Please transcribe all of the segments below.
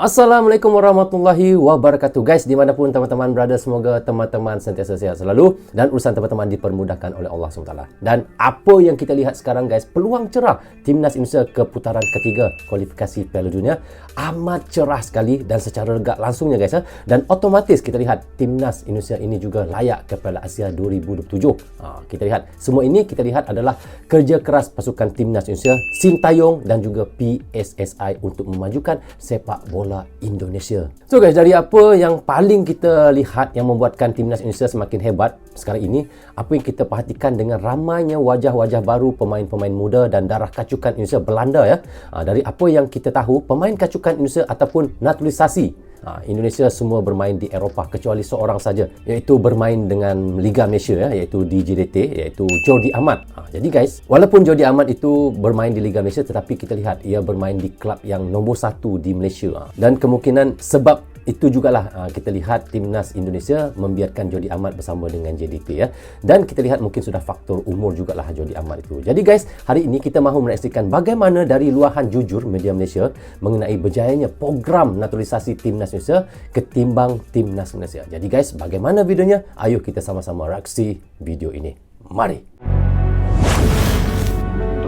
Assalamualaikum warahmatullahi wabarakatuh guys, dimanapun teman-teman berada, semoga teman-teman sentiasa sehat selalu dan urusan teman-teman dipermudahkan oleh Allah SWT. Dan apa yang kita lihat sekarang guys, peluang cerah Timnas Indonesia ke putaran ketiga kualifikasi Piala Dunia amat cerah sekali dan secara legak langsungnya guys ya. Dan otomatis kita lihat Timnas Indonesia ini juga layak ke Piala Asia 2027. Kita lihat semua ini, kita lihat adalah kerja keras pasukan Timnas Indonesia, Sintayong dan juga PSSI untuk memajukan sepak bola Indonesia. So guys, dari apa yang paling kita lihat yang membuatkan Timnas Indonesia semakin hebat sekarang ini, apa yang kita perhatikan dengan ramainya wajah-wajah baru, pemain-pemain muda dan darah kacukan Indonesia Belanda ya. Dari apa yang kita tahu, pemain kacukan Indonesia ataupun naturalisasi Indonesia semua bermain di Eropah kecuali seorang saja, iaitu bermain dengan Liga Malaysia ya, iaitu di JDT, iaitu Jordi Amat. Jadi guys, walaupun Jordi Amat itu bermain di Liga Malaysia, tetapi kita lihat ia bermain di klub yang nombor 1 di Malaysia. Dan kemungkinan sebab itu jugalah kita lihat Timnas Indonesia membiarkan Jordi Amat bersama dengan JDT ya. Dan kita lihat mungkin sudah faktor umur jugalah Jordi Amat itu. Jadi guys, hari ini kita mahu menyaksikan bagaimana dari luahan jujur media Malaysia mengenai berjayanya program naturalisasi Timnas Indonesia ketimbang Timnas Malaysia. Jadi guys, bagaimana videonya? Ayo kita sama-sama reaksi video ini. Mari.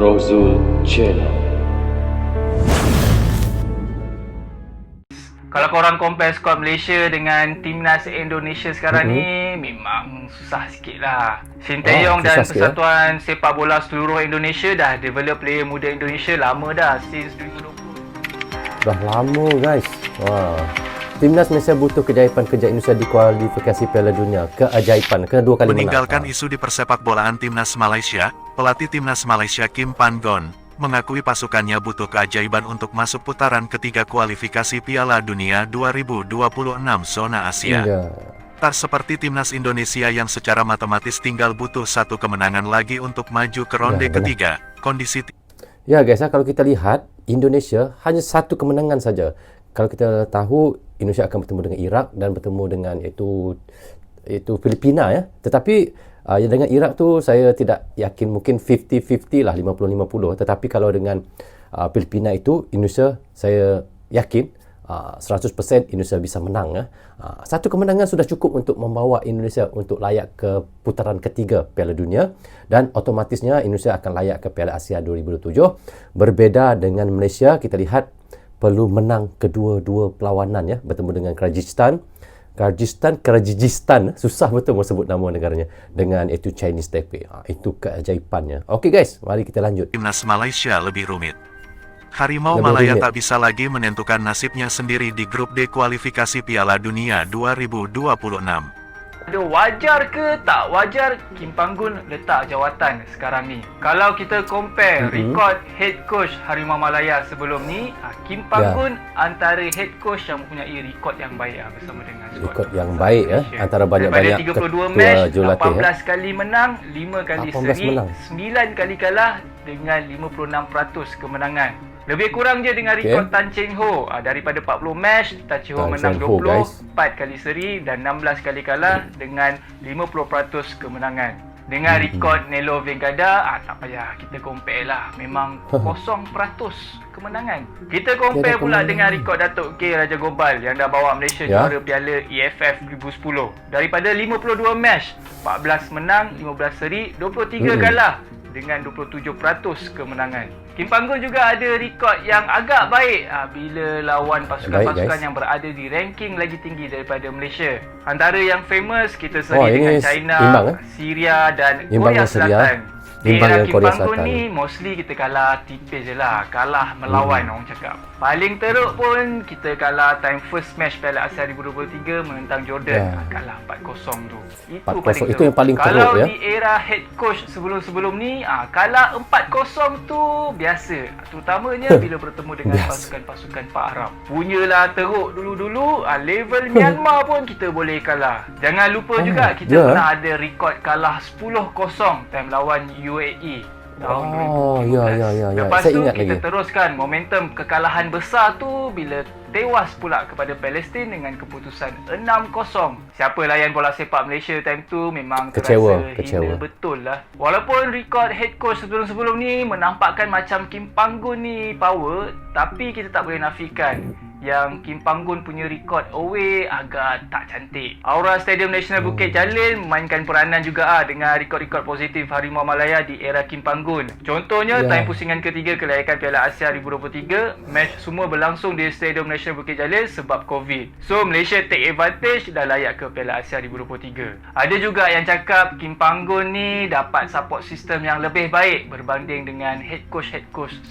Rozul Channel. Kalau korang compare squad Malaysia dengan Timnas Indonesia sekarang ni, memang susah sikit lah. Sintayong dan Persatuan Sepak Bola Seluruh Indonesia dah develop player muda Indonesia lama dah, since 2020. Dah lama guys. Wah. Timnas Malaysia butuh keajaiban kerja Indonesia di kualifikasi Piala Dunia. Keajaiban, kena 2 kali menang. Meninggalkan isu di persepakbolaan Timnas Malaysia, pelatih Timnas Malaysia Kim Pan-gon mengakui pasukannya butuh keajaiban untuk masuk putaran ketiga kualifikasi Piala Dunia 2026 zona Asia. Tak seperti Timnas Indonesia yang secara matematis tinggal butuh satu kemenangan lagi untuk maju ke ronde ketiga. Kondisi ya guys, kalau kita lihat Indonesia hanya satu kemenangan saja. Kalau kita tahu Indonesia akan bertemu dengan Iraq dan bertemu dengan itu Filipina ya. Tetapi dengan Iraq tu saya tidak yakin, mungkin 50-50 lah, 50-50. Tetapi kalau dengan Filipina itu Indonesia saya yakin 100% Indonesia bisa menang ya. Satu kemenangan sudah cukup untuk membawa Indonesia untuk layak ke putaran ketiga Piala Dunia dan otomatisnya Indonesia akan layak ke Piala Asia 2027. Berbeza dengan Malaysia, kita lihat perlu menang kedua-dua perlawanan ya, bertemu dengan Kyrgyzstan, susah betul mau sebut nama negaranya, dengan itu Chinese Taipei. Itu keajaibannya. Okey guys, mari kita lanjut. Timnas Malaysia lebih rumit. Harimau Malaya tak bisa lagi menentukan nasibnya sendiri di grup D kualifikasi Piala Dunia 2026. Wajar ke tak wajar Kim Pan-gon letak jawatan sekarang ni? Kalau kita compare rekod head coach Harimau Malaya sebelum ni, Kim Pan-gon antara head coach yang mempunyai rekod yang baik bersama dengan squad. Rekod yang baik ya, antara banyak-banyak ketua 32 match, jurulatih 18 kali menang, 5 kali seri, 9 kali kalah dengan 56% kemenangan. Lebih kurang je dengan rekod Tan Cheng Ho. Daripada 40 match, Tan Cheng Ho menang 20, 4 kali seri dan 16 kali kalah dengan 50% kemenangan. Dengan rekod Nelo Vengada, tak payah kita compare lah. Memang 0% kemenangan. Kita compare pula dengan rekod Datuk K Raja Gobal yang dah bawa Malaysia juara Piala EFF 2010. Daripada 52 match, 14 menang, 15 seri, 23 kalah dengan 27% kemenangan. Kim Pan-gon juga ada rekod yang agak baik bila lawan pasukan-pasukan yang berada di ranking lagi tinggi daripada Malaysia. Antara yang famous, kita seri dengan China, Syria dan Korea Selatan. Di era Kim Pan-gon ni mostly kita kalah tipis je lah, kalah melawan orang cakap. Paling teruk pun kita kalah time first match Piala Asia 2023 menentang Jordan, kalah 4-0 tu. Itu paling teruk. Itu yang paling teruk kalau ya. Di era head coach sebelum-sebelum ni, kalah 4-0 tu biasa. Terutamanya bila bertemu dengan pasukan-pasukan Pak Arab. Punyalah teruk dulu-dulu, level Myanmar pun kita boleh kalah. Jangan lupa juga kita pernah ada rekod kalah 10-0 time lawan UAE tahun 2012. Lepas tu kita teruskan momentum kekalahan besar tu bila tewas pula kepada Palestin dengan keputusan 6-0. Siapa layan bola sepak Malaysia time tu memang terasa hina betul lah. Walaupun rekod head coach sebelum-sebelum ni menampakkan macam Kim Pan-gon ni power, tapi kita tak boleh nafikan yang Kim Panggun punya rekod away agak tak cantik. Aura Stadium Nasional Bukit Jalil memainkan peranan juga dengan rekod-rekod positif Harimau Malaya di era Kim Panggun. Contohnya, time pusingan ketiga kelayakan Piala Asia 2023, match semua berlangsung di Stadium Nasional Bukit Jalil sebab COVID. So, Malaysia take advantage dan layak ke Piala Asia 2023. Ada juga yang cakap Kim Panggun ni dapat support system yang lebih baik berbanding dengan head coach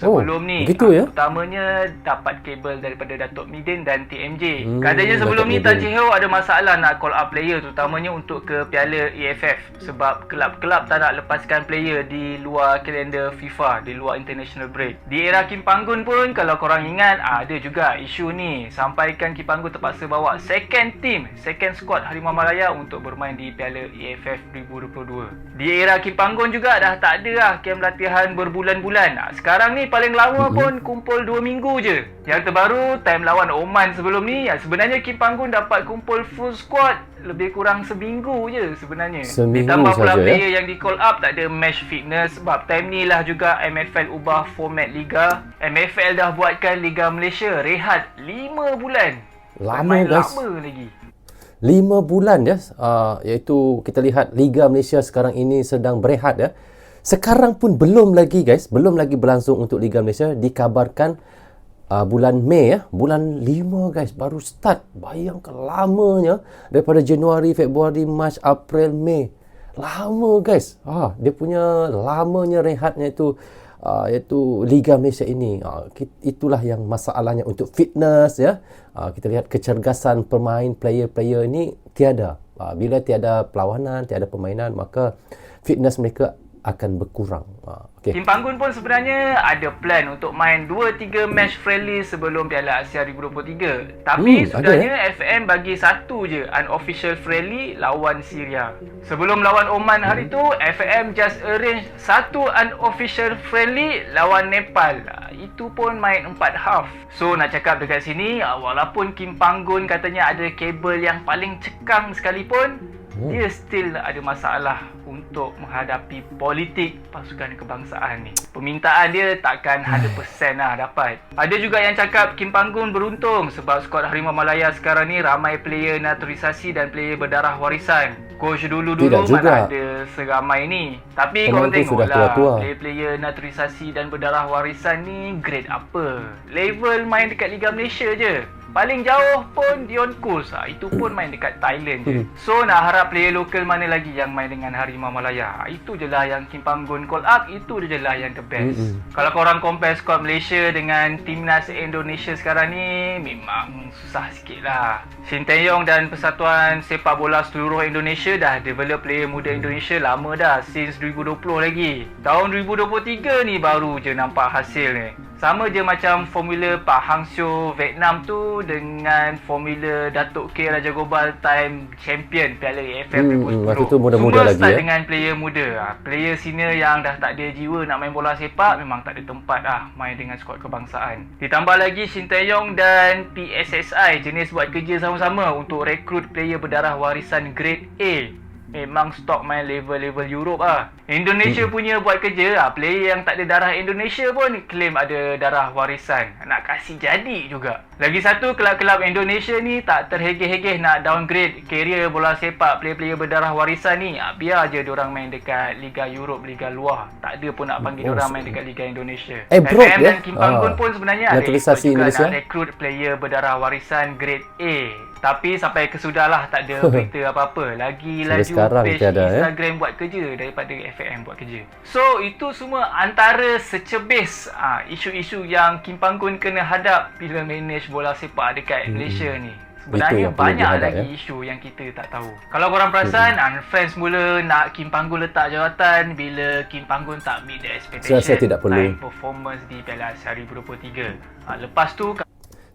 sebelum ni. Begitu ya? Utamanya dapat kabel daripada Datuk Midin dan TMJ. Katanya sebelum ni Tan Chee Ho ada masalah nak call up player, terutamanya untuk ke Piala AFF sebab kelab-kelab tak nak lepaskan player di luar kalender FIFA, di luar international break. Di era Kim Panggun pun kalau korang ingat ada juga isu ni, sampaikan Kim Panggun terpaksa bawa second squad Harimau Malaya untuk bermain di Piala AFF 2022. Di era Kim Panggun juga dah tak ada lah kem latihan berbulan-bulan. Sekarang ni paling lama pun kumpul 2 minggu je. Yang terbaru time lawan Oman sebelum ni, sebenarnya Kim Panggun dapat kumpul full squad lebih kurang seminggu je sebenarnya. Ditambah pula player yang di call up tak ada match fitness sebab time ni lah juga MFL ubah format liga. MFL dah buatkan Liga Malaysia rehat 5 bulan. Lama guys. Lama lagi. 5 bulan ya, iaitu kita lihat Liga Malaysia sekarang ini sedang berehat ya. Sekarang pun belum lagi guys, belum lagi berlangsung untuk Liga Malaysia. Dikabarkan bulan Mei ya, bulan 5 guys baru start. Bayangkan lamanya daripada Januari, Februari, Mac, April, Mei. Lama guys. Dia punya lamanya rehatnya itu iaitu Liga Malaysia ini. Itulah yang masalahnya untuk fitness ya. Kita lihat kecergasan pemain, player-player ini tiada. Bila tiada perlawanan, tiada permainan, maka fitness mereka akan berkurang. Kim Panggun pun sebenarnya ada plan untuk main 2-3 match friendly sebelum Piala Asia 2023. Tapi sudahnya FAM bagi satu je unofficial friendly lawan Syria. Sebelum lawan Oman hari tu, FAM just arrange satu unofficial friendly lawan Nepal. Itu pun main 4 half. So nak cakap dekat sini, walaupun Kim Panggun katanya ada kabel yang paling cekang sekalipun, dia still ada masalah untuk menghadapi politik pasukan kebangsaan ni. Permintaan dia takkan 100% lah dapat. Ada juga yang cakap Kim Panggun beruntung sebab skuad Harimau Malaya sekarang ni ramai player naturalisasi dan player berdarah warisan. Coach dulu-dulu mana ada seramai ni. Tapi korang tengoklah, player-player naturalisasi dan berdarah warisan ni grade apa? Level main dekat Liga Malaysia je. Paling jauh pun Dion Kurs. Itu pun main dekat Thailand je. So nak harap player lokal mana lagi yang main dengan Harimau Malaya? Itu je lah yang Kim Panggun call up. Itu je lah yang the best. Kalau korang compare squad Malaysia dengan timnas Indonesia sekarang ni, memang susah sikit lah. Shin Tae-yong dan Persatuan Sepak Bola Seluruh Indonesia dah develop player muda Indonesia lama dah. Since 2020 lagi. Tahun 2023 ni baru je nampak hasil ni. Sama je macam formula Pak Hang Seo Vietnam tu dengan formula Datuk K Raja Gobal time champion Piala AFF 2010. Waktu tu muda-muda semua lagi start dengan player muda. Player senior yang dah tak ada jiwa nak main bola sepak memang tak ada tempat main dengan skuad kebangsaan. Ditambah lagi Shin Tae-yong dan PSSI jenis buat kerja sama-sama untuk rekrut player berdarah warisan grade A. Memang stok main level-level Europe Indonesia punya buat kerja player yang tak ada darah Indonesia pun claim ada darah warisan. Nak kasih jadi juga. Lagi satu, kelab-kelab Indonesia ni tak terhegeh-hegeh nak downgrade career bola sepak player-player berdarah warisan ni. Biar je diorang main dekat Liga Europe, Liga luar. Tak ada pun nak panggil diorang main dekat Liga Indonesia. FM dan Kim Panggun pun sebenarnya ada ikut juga nak rekrut player berdarah warisan grade A. Tapi sampai kesudahlah tak ada berita apa-apa. Lagi laju page Instagram buat kerja daripada FAM buat kerja. So itu semua antara secebis isu-isu yang Kim Panggun kena hadap bila manage bola sepak dekat Malaysia ni. Sebenarnya banyak lagi isu yang kita tak tahu. Kalau korang perasan, fans mula nak Kim Panggun letak jawatan bila Kim Panggun tak meet the expectation. Saya tidak perlu performance di Piala Asia 2023. Lepas tu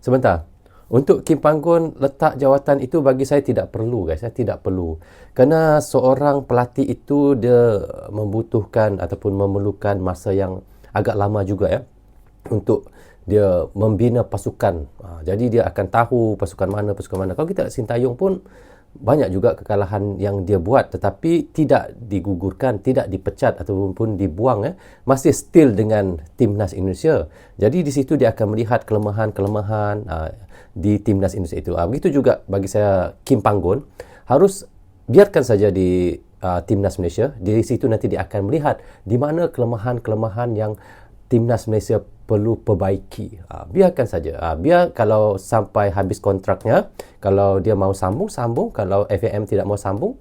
sebentar. Untuk Kim Panggun letak jawatan itu bagi saya tidak perlu guys. Saya tidak perlu. Kerana seorang pelatih itu dia membutuhkan ataupun memerlukan masa yang agak lama juga ya untuk dia membina pasukan. Jadi dia akan tahu pasukan mana. Kalau kita Shin Tae-yong pun banyak juga kekalahan yang dia buat tetapi tidak digugurkan, tidak dipecat ataupun dibuang, masih still dengan timnas Indonesia. Jadi di situ dia akan melihat kelemahan-kelemahan di timnas Indonesia itu. Begitu juga bagi saya Kim Panggon, harus biarkan saja di timnas Malaysia. Di situ nanti dia akan melihat di mana kelemahan-kelemahan yang timnas Malaysia perlu perbaiki. Biarkan saja. Biar kalau sampai habis kontraknya, kalau dia mau sambung. Kalau FAM tidak mau sambung,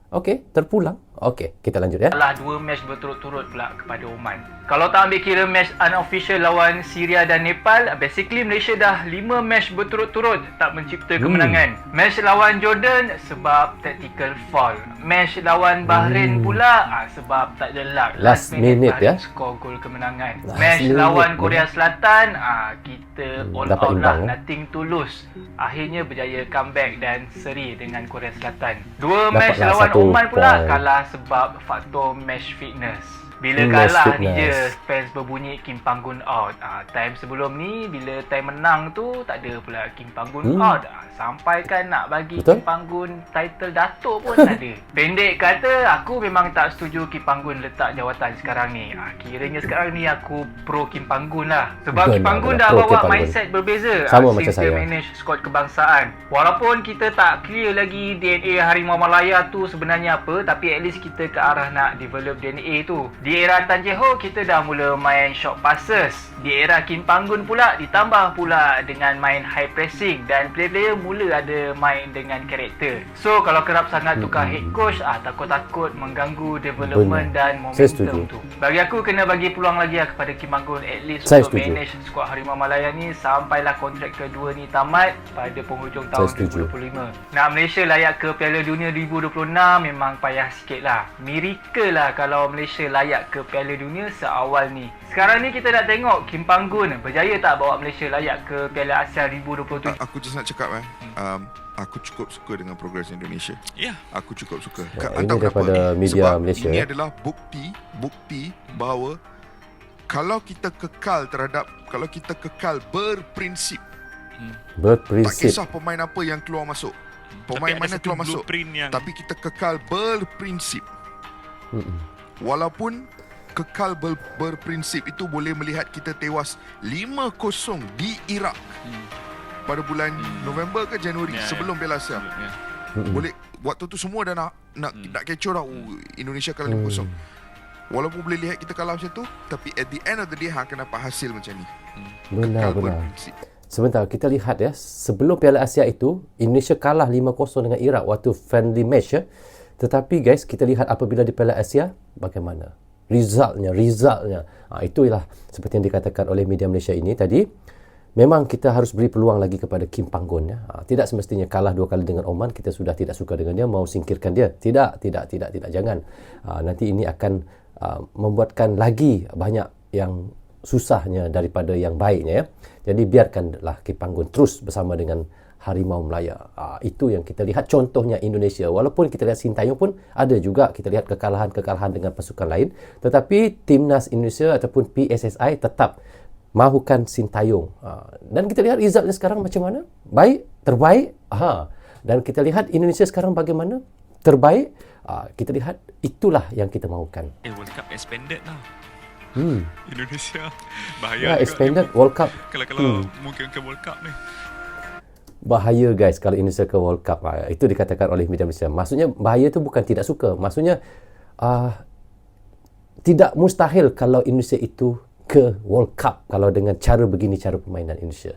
okey, terpulang. Okey, kita lanjut ya. Kalah 2 match berturut-turut pula kepada Oman. Kalau tak ambil kira match unofficial lawan Syria dan Nepal, basically Malaysia dah 5 match berturut-turut tak mencipta kemenangan. Match lawan Jordan sebab tactical foul. Match lawan Bahrain pula sebab tak ada luck. Last minute Bahrain ya. skor gol kemenangan. Last Match minute lawan ya. Korea Selatan, kita all dapat out imbang, lah, nothing to lose. Akhirnya berjaya comeback dan seri dengan Korea Selatan. 2 match Dapatlah lawan 1 Oman pula point. kalah sebab faktor match fitness. Bila Match kalah ni fitness. je fans berbunyi Kim Panggon out. Time sebelum ni bila time menang tu tak ada pula Kim Panggon out. Sampai kan nak bagi Betul? Kim Panggon title Datuk pun tak ada. Pendek kata, aku memang tak setuju Kim Panggon letak jawatan sekarang ni. Kiranya sekarang ni aku pro Kim Panggon lah. Sebab Kim Panggon dah pro Kim bawa Panggon. mindset berbeza. Sama macam since dia saya. manage skuad kebangsaan. Walaupun kita tak clear lagi DNA Harimau Malaya tu sebenarnya apa, tapi at least kita ke arah nak develop DNA tu. Di era Tan Cheng Ho, kita dah mula main short passes. Di era Kim Panggon pula, ditambah pula dengan main high pressing dan player-player mula ada main dengan karakter. So, kalau kerap sangat tukar head coach, takut-takut mengganggu development dan Saya setuju. momentum tu. Bagi aku, kena bagi peluang lagi kepada Kim Panggon at least Saya untuk setuju. manage skuad Harimau Malaya ni sampailah kontrak kedua ni tamat pada penghujung tahun Saya setuju. 2025. Nak Malaysia layak ke Piala Dunia 2026 memang payah sikit lah. Miracle lah kalau Malaysia layak ke Piala Dunia seawal ni. Sekarang ni kita nak tengok Kim Panggon berjaya tak bawa Malaysia layak ke Piala Asia 2027. Aku just nak cakap aku cukup suka dengan progres Indonesia. Ya. Aku cukup suka. Ini daripada media Sebab Malaysia, ini ya. adalah bukti bahawa kalau kita kekal berprinsip, tak Berprinsip. kisah pemain apa yang keluar masuk, pemain mana keluar masuk, tapi kita kekal berprinsip. Walaupun kekal berprinsip itu boleh melihat kita tewas 5-0 di Iraq pada bulan November ke Januari sebelum Piala Asia. Boleh waktu tu semua dah nak kecoh dah. Indonesia kalah 5-0. Walaupun boleh lihat kita kalah macam tu, tapi at the end of the day hang akan dapat hasil macam ni. Benar. Berprinsip. Sebentar, kita lihat ya. Sebelum Piala Asia itu, Indonesia kalah 5-0 dengan Iraq waktu friendly match ya. Tetapi guys, kita lihat apabila di Piala Asia, bagaimana? Resultnya. Itulah seperti yang dikatakan oleh media Malaysia ini tadi. Memang kita harus beri peluang lagi kepada Kim Panggon ya. Tidak semestinya kalah 2 kali dengan Oman kita sudah tidak suka dengan dia, mau singkirkan dia. Tidak, jangan. Nanti ini akan membuatkan lagi banyak yang susahnya daripada yang baiknya ya. Jadi biarkanlah Kim Panggon terus bersama dengan Harimau Malaya. Itu yang kita lihat contohnya Indonesia. Walaupun kita lihat Sintayong pun ada juga kita lihat kekalahan dengan pasukan lain, tetapi timnas Indonesia ataupun PSSI tetap mahukan Sintayong. Dan kita lihat resultnya sekarang macam mana? Baik, terbaik. Dan kita lihat Indonesia sekarang bagaimana? Terbaik. Kita lihat itulah yang kita mahukan. World Cup expanded lah. Indonesia Ya, bahaya juga expanded ni. World Cup. Kalau mungkin ke World Cup ni. Bahaya guys kalau Indonesia ke World Cup. Itu dikatakan oleh media Malaysia. Maksudnya bahaya tu bukan tidak suka. Maksudnya tidak mustahil kalau Indonesia itu ke World Cup kalau dengan cara begini cara permainan Indonesia.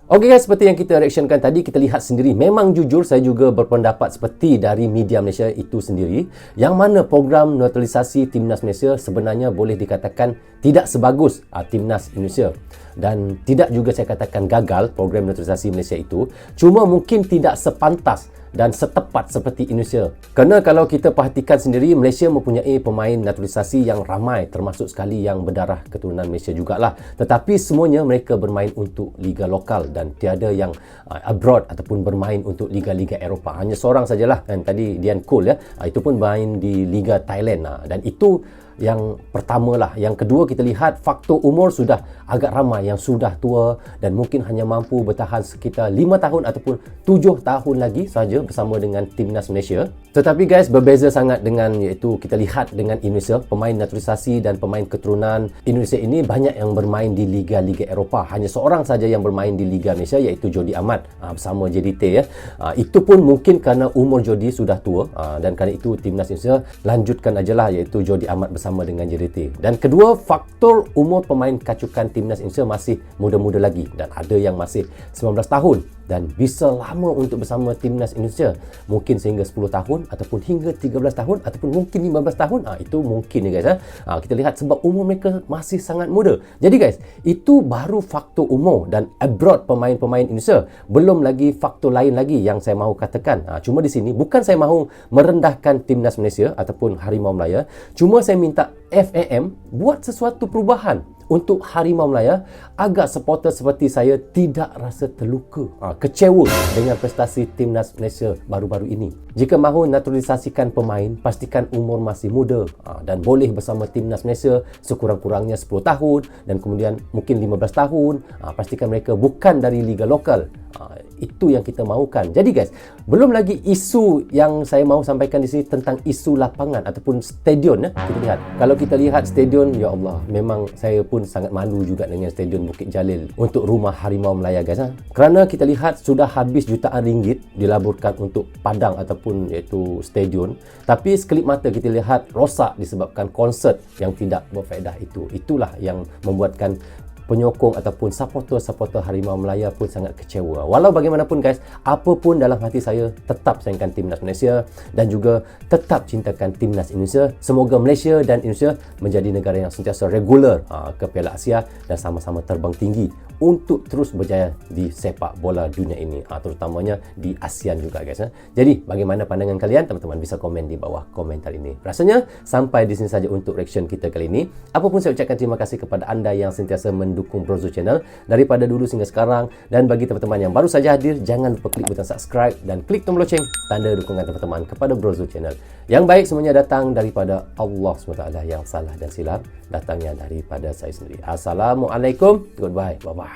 Okey guys, seperti yang kita reactionkan tadi, kita lihat sendiri. Memang jujur saya juga berpendapat seperti dari media Malaysia itu sendiri, yang mana program naturalisasi timnas Malaysia sebenarnya boleh dikatakan tidak sebagus timnas Indonesia. Dan tidak juga saya katakan gagal program naturalisasi Malaysia itu, cuma mungkin tidak sepantas dan setepat seperti Indonesia. Kerana kalau kita perhatikan sendiri, Malaysia mempunyai pemain naturalisasi yang ramai, termasuk sekali yang berdarah keturunan Malaysia jugalah. Tetapi semuanya mereka bermain untuk liga lokal dan tiada yang abroad ataupun bermain untuk liga-liga Eropah. Hanya seorang sajalah, kan tadi Dian Cole ya. Itu pun main di liga Thailand. Dan itu yang pertama lah. Yang kedua, kita lihat faktor umur sudah agak ramai yang sudah tua dan mungkin hanya mampu bertahan sekitar 5 tahun ataupun 7 tahun lagi saja bersama dengan timnas Malaysia. Tetapi guys, berbeza sangat dengan iaitu kita lihat dengan Indonesia, pemain naturalisasi dan pemain keturunan Indonesia ini banyak yang bermain di liga-liga Eropah. Hanya seorang saja yang bermain di Liga Malaysia iaitu Jordi Amat bersama JDT ya. Itu pun mungkin kerana umur Jordi sudah tua dan kerana itu timnas Indonesia lanjutkan ajalah iaitu Jordi Amat bersama dengan JDT. Dan kedua, faktor umur pemain kacukan timnas Indonesia masih muda-muda lagi dan ada yang masih 19 tahun dan bisa lama untuk bersama timnas Indonesia, mungkin sehingga 10 tahun ataupun hingga 13 tahun ataupun mungkin 15 tahun. Itu mungkin ya guys. Kita lihat sebab umur mereka masih sangat muda. Jadi guys, itu baru faktor umur dan abroad pemain-pemain Indonesia. Belum lagi faktor lain lagi yang saya mahu katakan. Cuma di sini bukan saya mahu merendahkan timnas Malaysia ataupun Harimau Melaya. Cuma saya minta FAM buat sesuatu perubahan untuk Harimau Melaya agar supporter seperti saya tidak rasa terluka, kecewa dengan prestasi timnas Malaysia baru-baru ini. Jika mahu naturalisasikan pemain, pastikan umur masih muda dan boleh bersama timnas Malaysia sekurang-kurangnya 10 tahun dan kemudian mungkin 15 tahun. Pastikan mereka bukan dari liga lokal. Itu yang kita mahukan. Jadi guys, belum lagi isu yang saya mahu sampaikan di sini tentang isu lapangan ataupun stadion. Kita lihat. Kalau kita lihat stadion, ya Allah, memang saya pun sangat malu juga dengan stadion Bukit Jalil untuk rumah Harimau Melaya guys. Kerana kita lihat sudah habis jutaan ringgit dilaburkan untuk padang ataupun iaitu stadion. Tapi sekelip mata kita lihat rosak disebabkan konsert yang tidak berfaedah itu. Itulah yang membuatkan penyokong ataupun supporter-supporter Harimau Melaya pun sangat kecewa. Walau bagaimanapun guys, apapun dalam hati saya tetap sayangkan timnas Malaysia dan juga tetap cintakan timnas Indonesia. Semoga Malaysia dan Indonesia menjadi negara yang sentiasa regular ke Piala Asia dan sama-sama terbang tinggi untuk terus berjaya di sepak bola dunia ini, terutamanya di ASEAN juga guys. Jadi bagaimana pandangan kalian? Teman-teman bisa komen di bawah komentar ini. Rasanya sampai di sini saja untuk reaction kita kali ini. Apapun saya ucapkan terima kasih kepada anda yang sentiasa mendukung Brozo Channel daripada dulu hingga sekarang. Dan bagi teman-teman yang baru saja hadir, jangan lupa klik butang subscribe dan klik tombol loceng tanda dukungan teman-teman kepada Brozo Channel. Yang baik semuanya datang daripada Allah SWT, yang salah dan silap datangnya daripada saya sendiri. Assalamualaikum, goodbye, bye-bye.